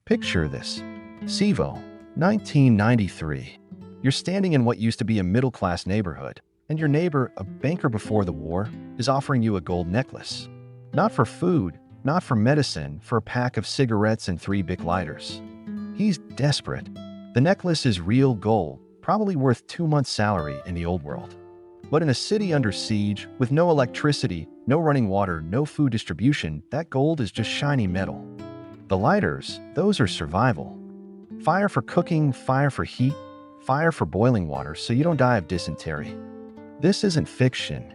Picture this. Sivo, 1993. You're standing in what used to be a middle-class neighborhood, and your neighbor, a banker before the war, is offering you a gold necklace. Not for food, not for medicine, for a pack of cigarettes and 3 Bic lighters. He's desperate. The necklace is real gold, probably worth 2 months' salary in the old world. But in a city under siege, with no electricity, no running water, no food distribution, that gold is just shiny metal. The lighters, those are survival. Fire for cooking, fire for heat, fire for boiling water so you don't die of dysentery. This isn't fiction.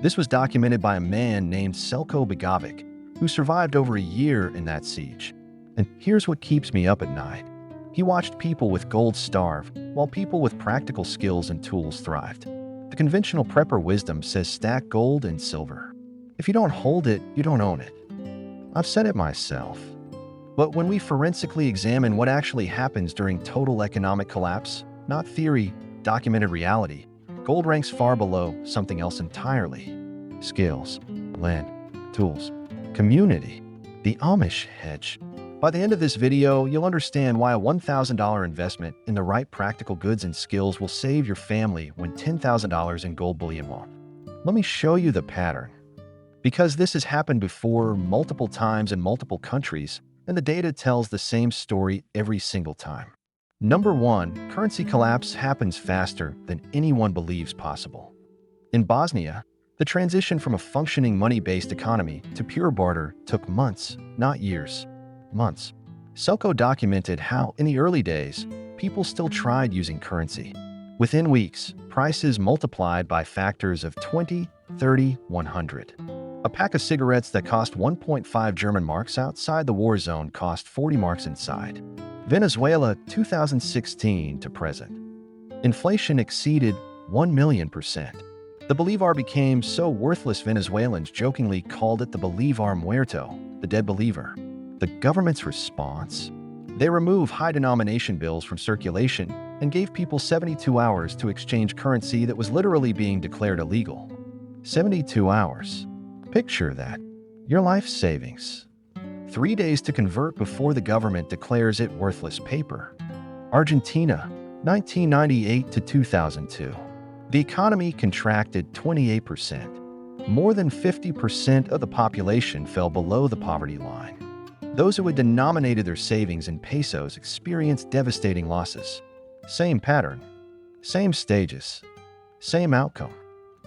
This was documented by a man named Selko Begovic, who survived over a year in that siege. And here's what keeps me up at night. He watched people with gold starve, while people with practical skills and tools thrived. The conventional prepper wisdom says stack gold and silver. If you don't hold it, you don't own it. I've said it myself. But when we forensically examine what actually happens during total economic collapse, not theory, documented reality, gold ranks far below something else entirely. Skills, land, tools, community, the Amish hedge. By the end of this video, you'll understand why a $1,000 investment in the right practical goods and skills will save your family when $10,000 in gold bullion won't. Let me show you the pattern. Because this has happened before multiple times in multiple countries, and the data tells the same story every single time. Number 1, currency collapse happens faster than anyone believes possible. In Bosnia, the transition from a functioning money-based economy to pure barter took months, not years. Months. Selko documented how, in the early days, people still tried using currency. Within weeks, prices multiplied by factors of 20, 30, 100. A pack of cigarettes that cost 1.5 German marks outside the war zone cost 40 marks inside. Venezuela, 2016 to present. Inflation exceeded 1,000,000%. The Bolivar became so worthless Venezuelans jokingly called it the Bolivar Muerto, the dead believer. The government's response? They removed high-denomination bills from circulation and gave people 72 hours to exchange currency that was literally being declared illegal. 72 hours. Picture that. Your life savings. 3 days to convert before the government declares it worthless paper. Argentina, 1998 to 2002. The economy contracted 28%. More than 50% of the population fell below the poverty line. Those who had denominated their savings in pesos experienced devastating losses. Same pattern, same stages, same outcome.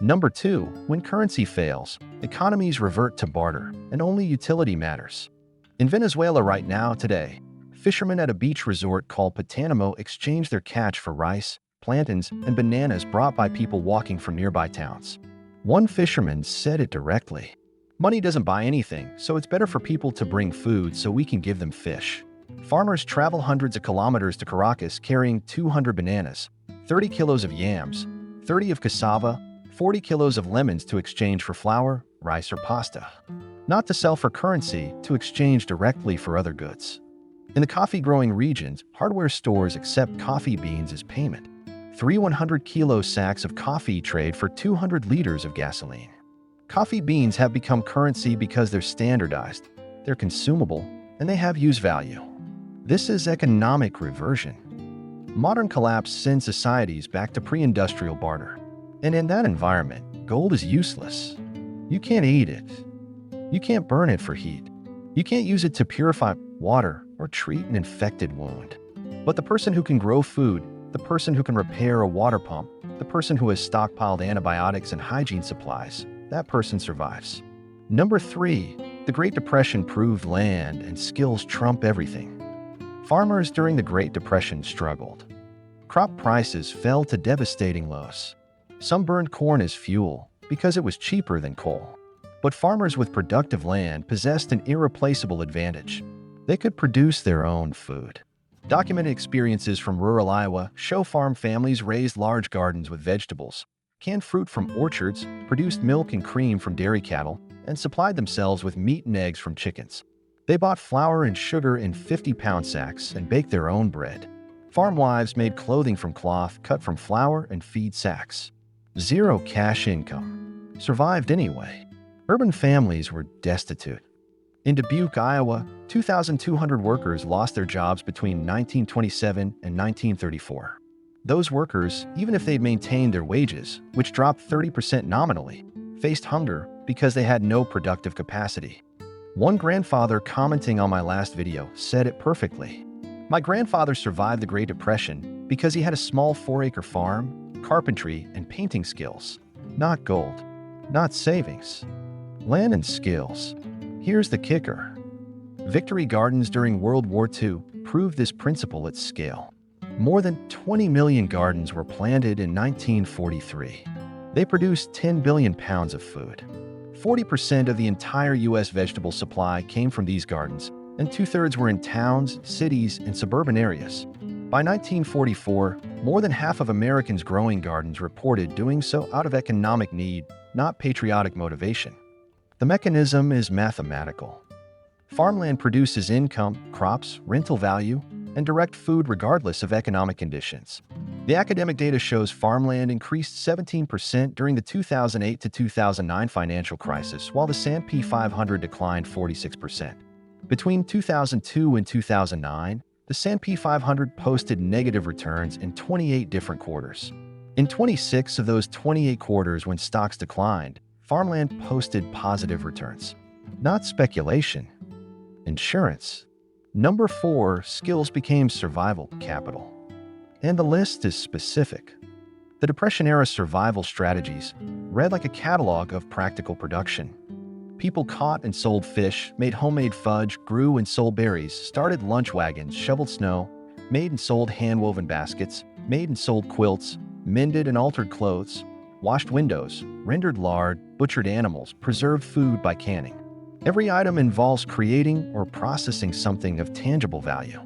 Number 2, when currency fails, economies revert to barter, and only utility matters. In Venezuela right now, today, fishermen at a beach resort called Patanamo exchange their catch for rice, plantains, and bananas brought by people walking from nearby towns. One fisherman said it directly. Money doesn't buy anything, so it's better for people to bring food so we can give them fish. Farmers travel hundreds of kilometers to Caracas carrying 200 bananas, 30 kilos of yams, 30 of cassava, 40 kilos of lemons to exchange for flour, rice, or pasta. Not to sell for currency, to exchange directly for other goods. In the coffee-growing regions, hardware stores accept coffee beans as payment. 3 100-kilo sacks of coffee trade for 200 liters of gasoline. Coffee beans have become currency because they're standardized, they're consumable, and they have use value. This is economic reversion. Modern collapse sends societies back to pre-industrial barter. And in that environment, gold is useless. You can't eat it. You can't burn it for heat. You can't use it to purify water or treat an infected wound. But the person who can grow food, the person who can repair a water pump, the person who has stockpiled antibiotics and hygiene supplies, that person survives. Number 3, the Great Depression proved land and skills trump everything. Farmers during the Great Depression struggled. Crop prices fell to devastating lows. Some burned corn as fuel because it was cheaper than coal. But farmers with productive land possessed an irreplaceable advantage. They could produce their own food. Documented experiences from rural Iowa show farm families raised large gardens with vegetables, canned fruit from orchards, produced milk and cream from dairy cattle, and supplied themselves with meat and eggs from chickens. They bought flour and sugar in 50-pound sacks and baked their own bread. Farm wives made clothing from cloth cut from flour and feed sacks. Zero cash income. Survived anyway. Urban families were destitute. In Dubuque, Iowa, 2,200 workers lost their jobs between 1927 and 1934. Those workers, even if they'd maintained their wages, which dropped 30% nominally, faced hunger because they had no productive capacity. One grandfather commenting on my last video said it perfectly. My grandfather survived the Great Depression because he had a small 4-acre farm, carpentry, and painting skills. Not gold, not savings. Land and skills. Here's the kicker. Victory gardens during World War II proved this principle at scale. More than 20 million gardens were planted in 1943. They produced 10 billion pounds of food. 40% of the entire U.S. vegetable supply came from these gardens, and 2/3 were in towns, cities, and suburban areas. By 1944, more than half of Americans growing gardens reported doing so out of economic need, not patriotic motivation. The mechanism is mathematical. Farmland produces income, crops, rental value, and direct food regardless of economic conditions. The academic data shows farmland increased 17% during the 2008 to 2009 financial crisis, while the S&P 500 declined 46%. Between 2002 and 2009, the S&P 500 posted negative returns in 28 different quarters. In 26 of those 28 quarters when stocks declined, farmland posted positive returns. Not speculation. Insurance. Number 4, skills became survival capital. And the list is specific. The Depression-era survival strategies read like a catalog of practical production. People caught and sold fish, made homemade fudge, grew and sold berries, started lunch wagons, shoveled snow, made and sold hand-woven baskets, made and sold quilts, mended and altered clothes, washed windows, rendered lard, butchered animals, preserved food by canning. Every item involves creating or processing something of tangible value.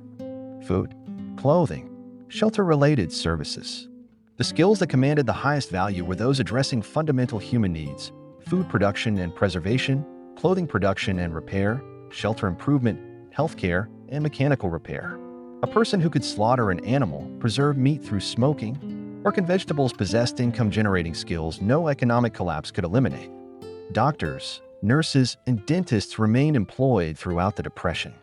Food, clothing, shelter-related services. The skills that commanded the highest value were those addressing fundamental human needs: food production and preservation, clothing production and repair, shelter improvement, healthcare, and mechanical repair. A person who could slaughter an animal, preserve meat through smoking, work in vegetables possessed income-generating skills no economic collapse could eliminate. Doctors, nurses, and dentists remained employed throughout the Depression.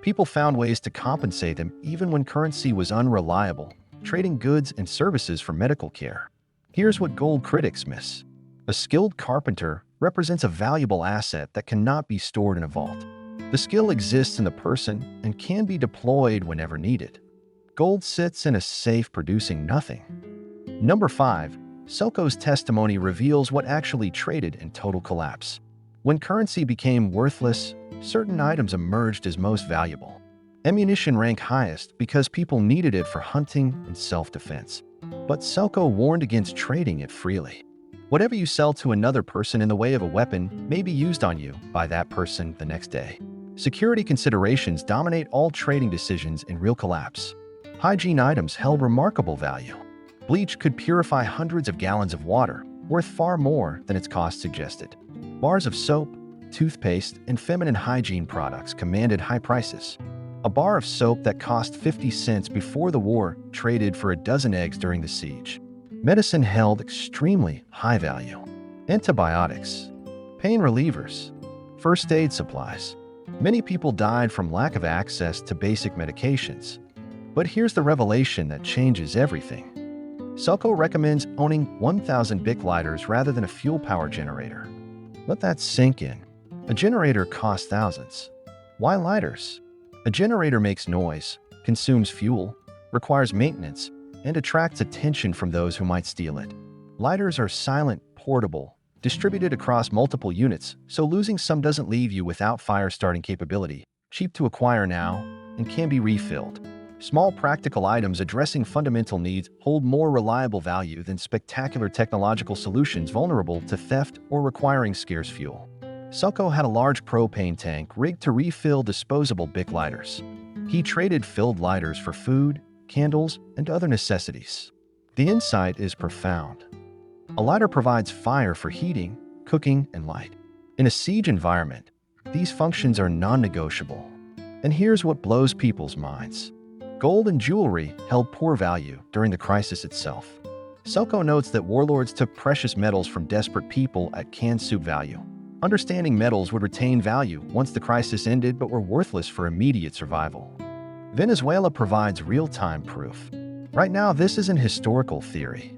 People found ways to compensate them even when currency was unreliable, trading goods and services for medical care. Here's what gold critics miss. A skilled carpenter represents a valuable asset that cannot be stored in a vault. The skill exists in the person and can be deployed whenever needed. Gold sits in a safe producing nothing. Number 5. Selko's testimony reveals what actually traded in total collapse. When currency became worthless, certain items emerged as most valuable. Ammunition ranked highest because people needed it for hunting and self-defense. But Selko warned against trading it freely. Whatever you sell to another person in the way of a weapon may be used on you by that person the next day. Security considerations dominate all trading decisions in real collapse. Hygiene items held remarkable value. Bleach could purify hundreds of gallons of water, worth far more than its cost suggested. Bars of soap, toothpaste, and feminine hygiene products commanded high prices. A bar of soap that cost 50 cents before the war traded for a dozen eggs during the siege. Medicine held extremely high value. Antibiotics, pain relievers, first aid supplies. Many people died from lack of access to basic medications. But here's the revelation that changes everything. Selko recommends owning 1,000 Bic lighters rather than a fuel power generator. Let that sink in. A generator costs thousands. Why lighters? A generator makes noise, consumes fuel, requires maintenance, and attracts attention from those who might steal it. Lighters are silent, portable, distributed across multiple units, so losing some doesn't leave you without fire-starting capability, cheap to acquire now, and can be refilled. Small practical items addressing fundamental needs hold more reliable value than spectacular technological solutions vulnerable to theft or requiring scarce fuel. Selko had a large propane tank rigged to refill disposable Bic lighters. He traded filled lighters for food, candles, and other necessities. The insight is profound. A lighter provides fire for heating, cooking, and light. In a siege environment, these functions are non-negotiable. And here's what blows people's minds. Gold and jewelry held poor value during the crisis itself. Selko notes that warlords took precious metals from desperate people at canned soup value. Understanding metals would retain value once the crisis ended but were worthless for immediate survival. Venezuela provides real-time proof. Right now, this isn't historical theory.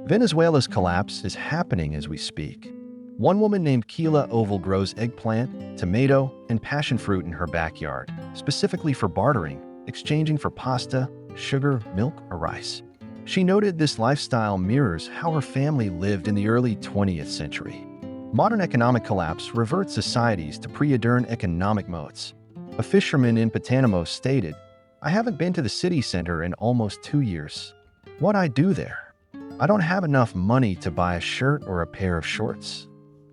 Venezuela's collapse is happening as we speak. One woman named Keila Oval grows eggplant, tomato, and passion fruit in her backyard, specifically for bartering, exchanging for pasta, sugar, milk, or rice. She noted this lifestyle mirrors how her family lived in the early 20th century. Modern economic collapse reverts societies to pre-modern economic modes. A fisherman in Pantanamo stated, "I haven't been to the city center in almost 2 years. What I do there? I don't have enough money to buy a shirt or a pair of shorts.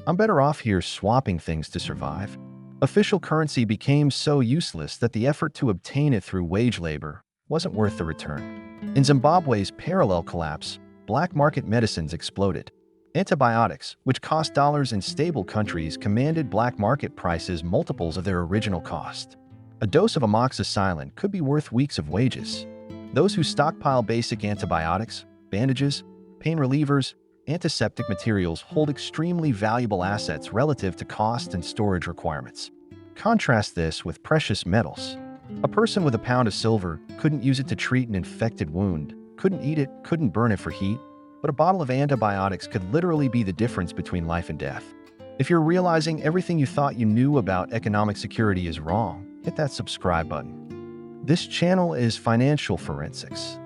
I'm better off here swapping things to survive." Official currency became so useless that the effort to obtain it through wage labor wasn't worth the return. In Zimbabwe's parallel collapse, black market medicines exploded. Antibiotics, which cost dollars in stable countries, commanded black market prices multiples of their original cost. A dose of amoxicillin could be worth weeks of wages. Those who stockpile basic antibiotics, bandages, pain relievers, antiseptic materials hold extremely valuable assets relative to cost and storage requirements. Contrast this with precious metals. A person with a pound of silver couldn't use it to treat an infected wound, couldn't eat it, couldn't burn it for heat, but a bottle of antibiotics could literally be the difference between life and death. If you're realizing everything you thought you knew about economic security is wrong, hit that subscribe button. This channel is Financial Forensics.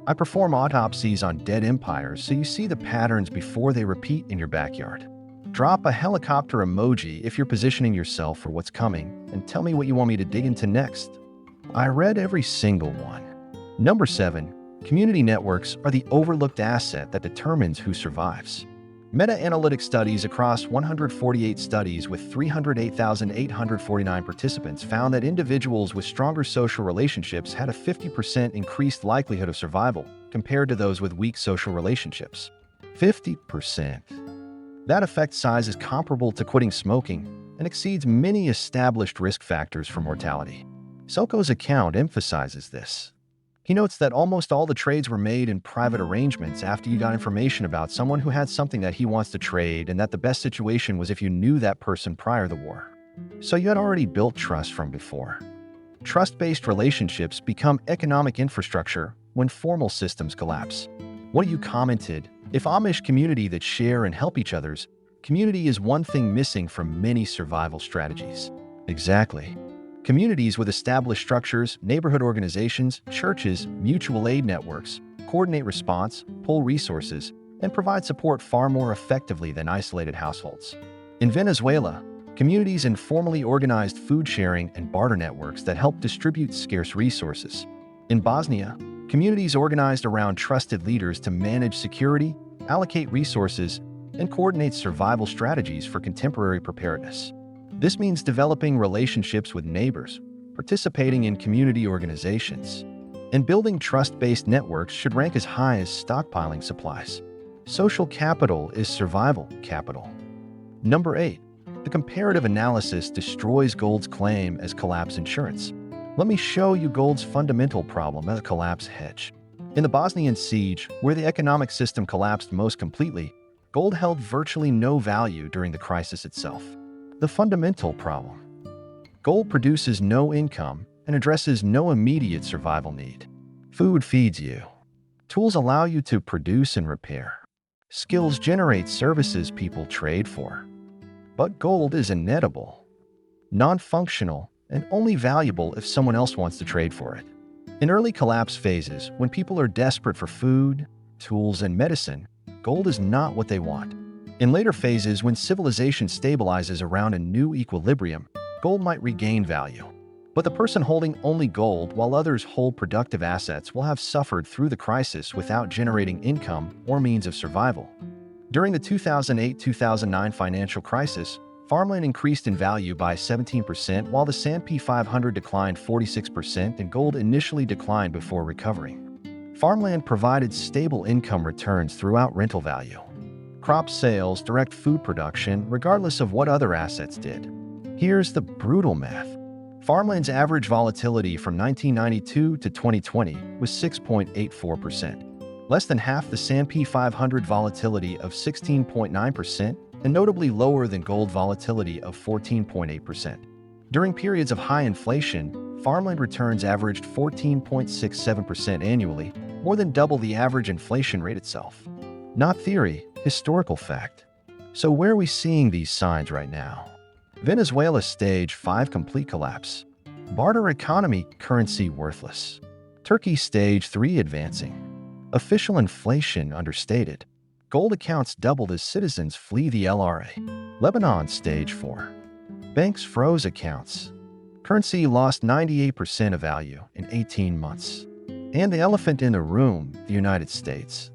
I perform autopsies on dead empires so you see the patterns before they repeat in your backyard. Drop a helicopter emoji if you're positioning yourself for what's coming, and tell me what you want me to dig into next. I read every single one. Number 7. Community networks are the overlooked asset that determines who survives. Meta-analytic studies across 148 studies with 308,849 participants found that individuals with stronger social relationships had a 50% increased likelihood of survival compared to those with weak social relationships. 50%. That effect size is comparable to quitting smoking and exceeds many established risk factors for mortality. Soko's account emphasizes this. He notes that almost all the trades were made in private arrangements after you got information about someone who had something that he wants to trade, and that the best situation was if you knew that person prior to the war. So you had already built trust from before. Trust-based relationships become economic infrastructure when formal systems collapse. What you commented, if Amish community that share and help each other's, community is one thing missing from many survival strategies. Exactly. Communities with established structures, neighborhood organizations, churches, mutual aid networks, coordinate response, pool resources, and provide support far more effectively than isolated households. In Venezuela, communities informally organized food sharing and barter networks that help distribute scarce resources. In Bosnia, communities organized around trusted leaders to manage security, allocate resources, and coordinate survival strategies for contemporary preparedness. This means developing relationships with neighbors, participating in community organizations, and building trust-based networks should rank as high as stockpiling supplies. Social capital is survival capital. Number 8. The comparative analysis destroys gold's claim as collapse insurance. Let me show you gold's fundamental problem as a collapse hedge. In the Bosnian siege, where the economic system collapsed most completely, gold held virtually no value during the crisis itself. The fundamental problem. Gold produces no income and addresses no immediate survival need. Food feeds you. Tools allow you to produce and repair. Skills generate services people trade for. But gold is inedible, non-functional, and only valuable if someone else wants to trade for it. In early collapse phases, when people are desperate for food, tools, and medicine, gold is not what they want. In later phases, when civilization stabilizes around a new equilibrium, gold might regain value. But the person holding only gold while others hold productive assets will have suffered through the crisis without generating income or means of survival. During the 2008-2009 financial crisis, farmland increased in value by 17% while the S&P 500 declined 46% and gold initially declined before recovering. Farmland provided stable income returns throughout rental value. Crop sales direct food production regardless of what other assets did. Here's the brutal math. Farmland's average volatility from 1992 to 2020 was 6.84%, less than half the S&P 500 volatility of 16.9% and notably lower than gold volatility of 14.8%. During periods of high inflation, farmland returns averaged 14.67% annually, more than double the average inflation rate itself. Not theory, historical fact. So where are we seeing these signs right now? Venezuela stage 5 complete collapse. Barter economy, currency worthless. Turkey stage 3 advancing. Official inflation understated. Gold accounts doubled as citizens flee the LRA. Lebanon stage 4. Banks froze accounts. Currency lost 98% of value in 18 months. And the elephant in the room, the United States.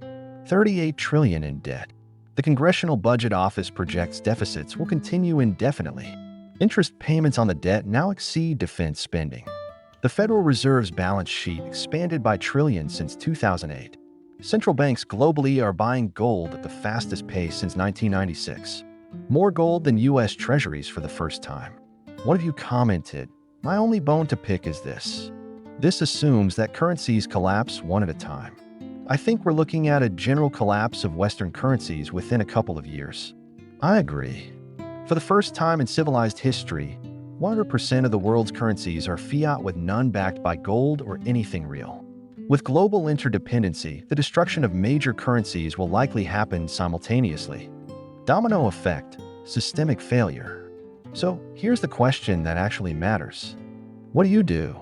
$38 trillion in debt. The Congressional Budget Office projects deficits will continue indefinitely. Interest payments on the debt now exceed defense spending. The Federal Reserve's balance sheet expanded by trillions since 2008. Central banks globally are buying gold at the fastest pace since 1996. More gold than U.S. Treasuries for the first time. One of you commented, "My only bone to pick is this." This assumes that currencies collapse one at a time. I think we're looking at a general collapse of Western currencies within a couple of years. I agree. For the first time in civilized history, 100% of the world's currencies are fiat with none backed by gold or anything real. With global interdependency, the destruction of major currencies will likely happen simultaneously. Domino effect, systemic failure. So here's the question that actually matters. What do you do?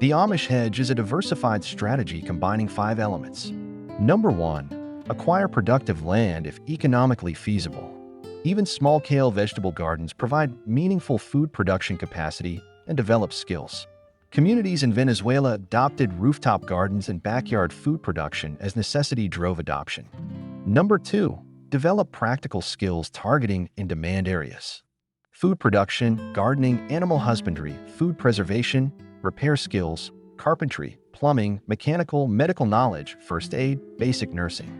The Amish hedge is a diversified strategy combining 5 elements. Number 1, acquire productive land if economically feasible. Even small-scale vegetable gardens provide meaningful food production capacity and develop skills. Communities in Venezuela adopted rooftop gardens and backyard food production as necessity drove adoption. Number 2, develop practical skills targeting in-demand areas. Food production, gardening, animal husbandry, food preservation, repair skills, carpentry, plumbing, mechanical, medical knowledge, first aid, basic nursing.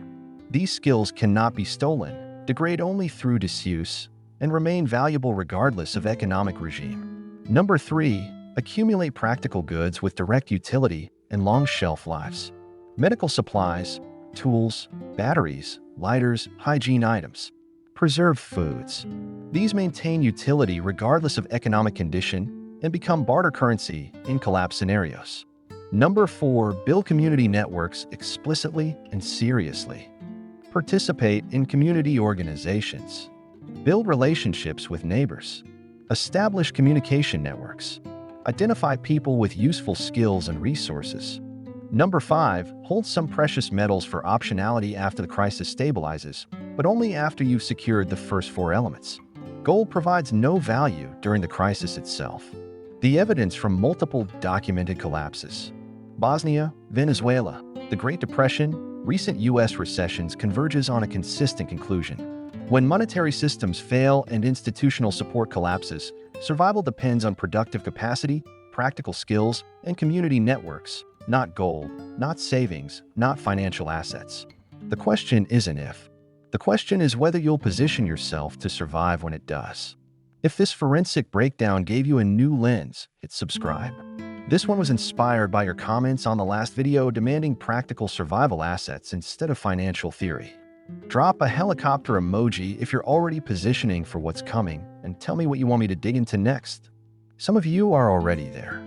These skills cannot be stolen, degrade only through disuse, and remain valuable regardless of economic regime. Number 3, accumulate practical goods with direct utility and long shelf lives. Medical supplies, tools, batteries, lighters, hygiene items. Preserved foods. These maintain utility regardless of economic condition and become barter currency in collapse scenarios. Number 4, build community networks explicitly and seriously. Participate in community organizations. Build relationships with neighbors. Establish communication networks. Identify people with useful skills and resources. Number 5, hold some precious metals for optionality after the crisis stabilizes, but only after you've secured the first 4 elements. Gold provides no value during the crisis itself. The evidence from multiple documented collapses. Bosnia, Venezuela, the Great Depression, recent U.S. recessions converges on a consistent conclusion. When monetary systems fail and institutional support collapses, survival depends on productive capacity, practical skills, and community networks, not gold, not savings, not financial assets. The question isn't if. The question is whether you'll position yourself to survive when it does. If this forensic breakdown gave you a new lens, hit subscribe. This one was inspired by your comments on the last video demanding practical survival assets instead of financial theory. Drop a helicopter emoji if you're already positioning for what's coming, and tell me what you want me to dig into next. Some of you are already there.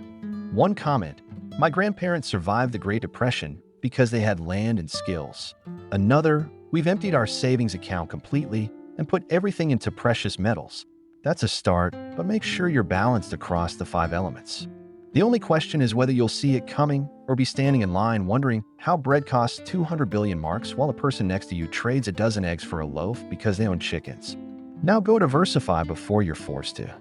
One comment, my grandparents survived the Great Depression because they had land and skills. Another, we've emptied our savings account completely and put everything into precious metals. That's a start, but make sure you're balanced across the 5 elements. The only question is whether you'll see it coming or be standing in line wondering how bread costs 200 billion marks while the person next to you trades a dozen eggs for a loaf because they own chickens. Now go diversify before you're forced to.